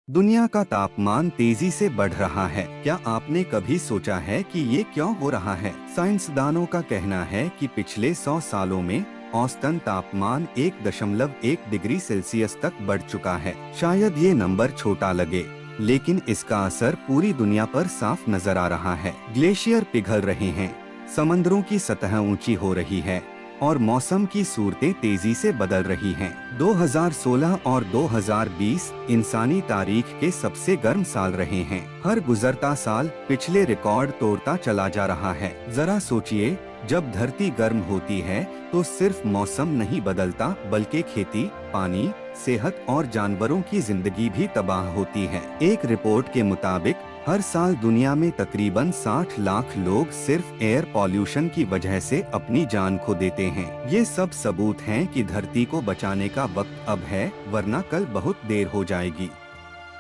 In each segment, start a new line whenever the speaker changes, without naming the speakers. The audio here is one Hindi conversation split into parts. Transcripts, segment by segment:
दुनिया का तापमान तेजी से बढ़ रहा है। क्या आपने कभी सोचा है कि ये क्यों हो रहा है? साइंसदानों का कहना है कि पिछले 100 सालों में औसतन तापमान 1.1 डिग्री सेल्सियस तक बढ़ चुका है। शायद ये नंबर छोटा लगे, लेकिन इसका असर पूरी दुनिया पर साफ नजर आ रहा है। ग्लेशियर पिघल रहे हैं, समंदरों की सतह ऊंची हो रही है और मौसम की सूरतें तेजी से बदल रही हैं। 2016 और 2020 इंसानी तारीख के सबसे गर्म साल रहे हैं। हर गुजरता साल पिछले रिकॉर्ड तोड़ता चला जा रहा है। जरा सोचिए, जब धरती गर्म होती है तो सिर्फ मौसम नहीं बदलता, बल्कि खेती, पानी, सेहत और जानवरों की जिंदगी भी तबाह होती है। एक रिपोर्ट के मुताबिक हर साल दुनिया में तकरीबन 60 लाख लोग सिर्फ एयर पॉल्यूशन की वजह से अपनी जान खो देते हैं। ये सब सबूत हैं कि धरती को बचाने का वक्त अब है, वरना कल बहुत देर हो जाएगी।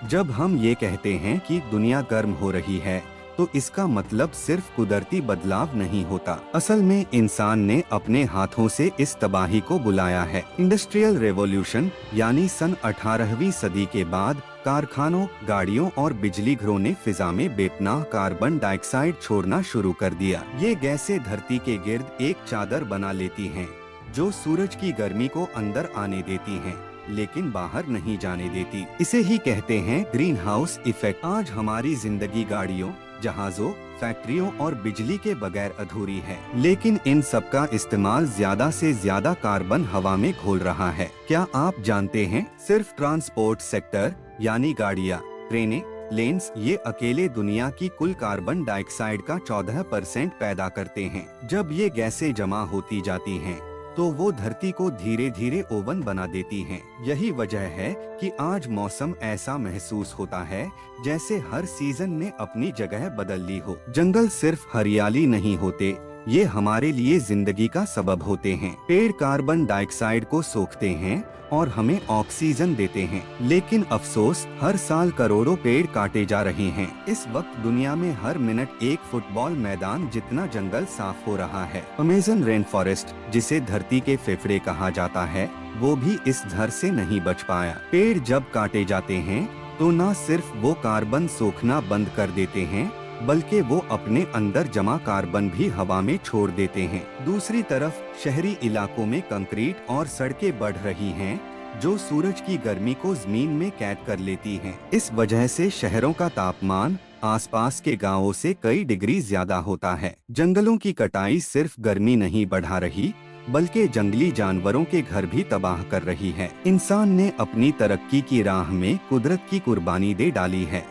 जब हम ये कहते हैं कि दुनिया गर्म हो रही है, तो इसका मतलब सिर्फ कुदरती बदलाव नहीं होता। असल में इंसान ने अपने हाथों से इस तबाही को बुलाया है। इंडस्ट्रियल रेवोल्यूशन यानी सन 18वीं सदी के बाद कारखानों, गाड़ियों और बिजली घरों ने फिजा में बेपनाह कार्बन डाइऑक्साइड छोड़ना शुरू कर दिया। ये गैसें धरती के गिर्द एक चादर बना लेती हैं, जो सूरज की गर्मी को अंदर आने देती हैं, लेकिन बाहर नहीं जाने देती। इसे ही कहते हैं ग्रीन हाउस इफेक्ट। आज हमारी जिंदगी गाड़ियों, जहाजों, फैक्ट्रियों और बिजली के बगैर अधूरी है, लेकिन इन सब का इस्तेमाल ज्यादा से ज्यादा कार्बन हवा में घोल रहा है। क्या आप जानते हैं, सिर्फ ट्रांसपोर्ट सेक्टर यानी गाड़ियाँ, ट्रेनें, प्लेन्स, ये अकेले दुनिया की कुल कार्बन डाइऑक्साइड का 14% पैदा करते हैं। जब ये गैसें जमा होती जाती हैं, तो वो धरती को धीरे धीरे ओवन बना देती हैं। यही वजह है कि आज मौसम ऐसा महसूस होता है जैसे हर सीजन ने अपनी जगह बदल ली हो। जंगल सिर्फ हरियाली नहीं होते, ये हमारे लिए जिंदगी का सबब होते हैं। पेड़ कार्बन डाइऑक्साइड को सोखते हैं और हमें ऑक्सीजन देते हैं, लेकिन अफसोस हर साल करोड़ों पेड़ काटे जा रहे हैं। इस वक्त दुनिया में हर मिनट एक फुटबॉल मैदान जितना जंगल साफ हो रहा है। अमेज़न रेन फॉरेस्ट, जिसे धरती के फेफड़े कहा जाता है, वो भी इस झड़ से नहीं बच पाया। पेड़ जब काटे जाते हैं तो न सिर्फ वो कार्बन सोखना बंद कर देते हैं, बल्कि वो अपने अंदर जमा कार्बन भी हवा में छोड़ देते हैं। दूसरी तरफ शहरी इलाकों में कंक्रीट और सड़कें बढ़ रही हैं, जो सूरज की गर्मी को जमीन में कैद कर लेती हैं। इस वजह से शहरों का तापमान आसपास के गांवों से कई डिग्री ज्यादा होता है। जंगलों की कटाई सिर्फ गर्मी नहीं बढ़ा रही, बल्कि जंगली जानवरों के घर भी तबाह कर रही है। इंसान ने अपनी तरक्की की राह में कुदरत की कुर्बानी दे डाली है।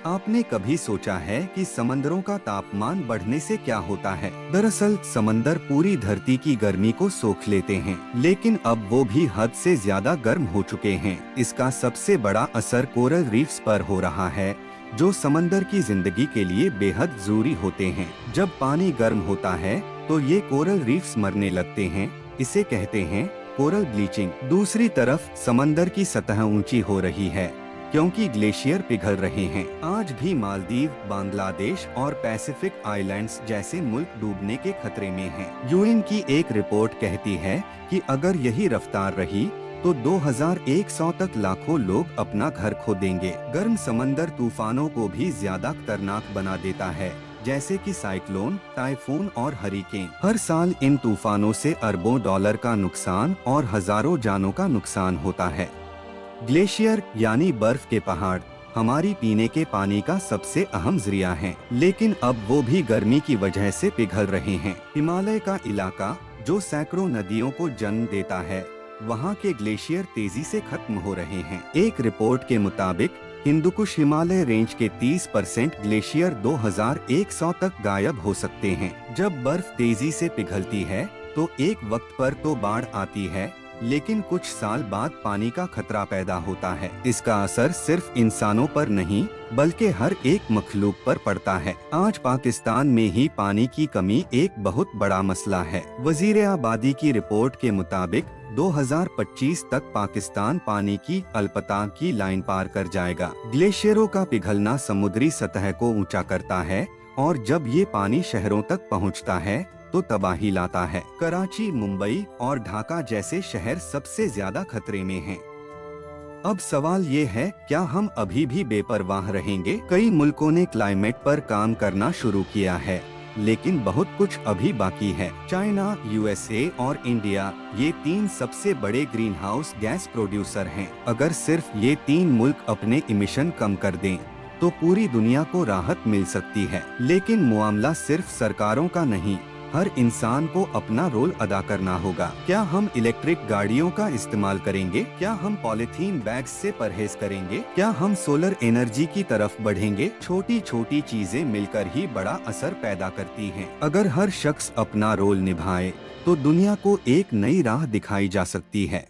आपने कभी सोचा है कि समंदरों का तापमान बढ़ने से क्या होता है? दरअसल समंदर पूरी धरती की गर्मी को सोख लेते हैं, लेकिन अब वो भी हद से ज्यादा गर्म हो चुके हैं। इसका सबसे बड़ा असर कोरल रीफ्स पर हो रहा है, जो समंदर की जिंदगी के लिए बेहद जरूरी होते हैं। जब पानी गर्म होता है तो ये कोरल रीफ्स मरने लगते हैं। इसे कहते हैं कोरल ब्लीचिंग। दूसरी तरफ समंदर की सतह ऊंची हो रही है, क्योंकि ग्लेशियर पिघल रहे हैं। आज भी मालदीव, बांग्लादेश और पैसिफिक आइलैंड्स जैसे मुल्क डूबने के खतरे में हैं। यूएन की एक रिपोर्ट कहती है कि अगर यही रफ्तार रही तो 2100 तक लाखों लोग अपना घर खो देंगे। गर्म समंदर तूफानों को भी ज्यादा खतरनाक बना देता है, जैसे कि साइक्लोन, टाइफून और हरिकेन। हर साल इन तूफानों से अरबों डॉलर का नुकसान और हजारों जानों का नुकसान होता है। ग्लेशियर यानी बर्फ के पहाड़ हमारी पीने के पानी का सबसे अहम जरिया हैं, लेकिन अब वो भी गर्मी की वजह से पिघल रहे हैं। हिमालय का इलाका, जो सैकड़ों नदियों को जन्म देता है, वहाँ के ग्लेशियर तेजी से खत्म हो रहे हैं। एक रिपोर्ट के मुताबिक हिंदुकुश हिमालय रेंज के 30% ग्लेशियर 2100 तक गायब हो सकते हैं। जब बर्फ तेजी से पिघलती है तो एक वक्त पर तो बाढ़ आती है, लेकिन कुछ साल बाद पानी का खतरा पैदा होता है। इसका असर सिर्फ इंसानों पर नहीं, बल्कि हर एक मखलूक पर पड़ता है। आज पाकिस्तान में ही पानी की कमी एक बहुत बड़ा मसला है। वजीर आबादी की रिपोर्ट के मुताबिक 2025 तक पाकिस्तान पानी की अल्पता की लाइन पार कर जाएगा। ग्लेशियरों का पिघलना समुद्री सतह को ऊंचा करता है, और जब ये पानी शहरों तक पहुंचता है तो तबाही लाता है। कराची, मुंबई और ढाका जैसे शहर सबसे ज्यादा खतरे में हैं। अब सवाल ये है, क्या हम अभी भी बेपरवाह रहेंगे? कई मुल्कों ने क्लाइमेट पर काम करना शुरू किया है, लेकिन बहुत कुछ अभी बाकी है। चाइना, यूएसए और इंडिया, ये 3 सबसे बड़े ग्रीन हाउस गैस प्रोड्यूसर हैं। अगर सिर्फ ये 3 मुल्क अपने इमिशन कम कर दें, तो पूरी दुनिया को राहत मिल सकती है। लेकिन मामला सिर्फ सरकारों का नहीं, हर इंसान को अपना रोल अदा करना होगा। क्या हम इलेक्ट्रिक गाड़ियों का इस्तेमाल करेंगे? क्या हम पॉलिथीन बैग्स से परहेज करेंगे? क्या हम सोलर एनर्जी की तरफ बढ़ेंगे? छोटी छोटी चीजें मिलकर ही बड़ा असर पैदा करती हैं। अगर हर शख्स अपना रोल निभाए, तो दुनिया को एक नई राह दिखाई जा सकती है।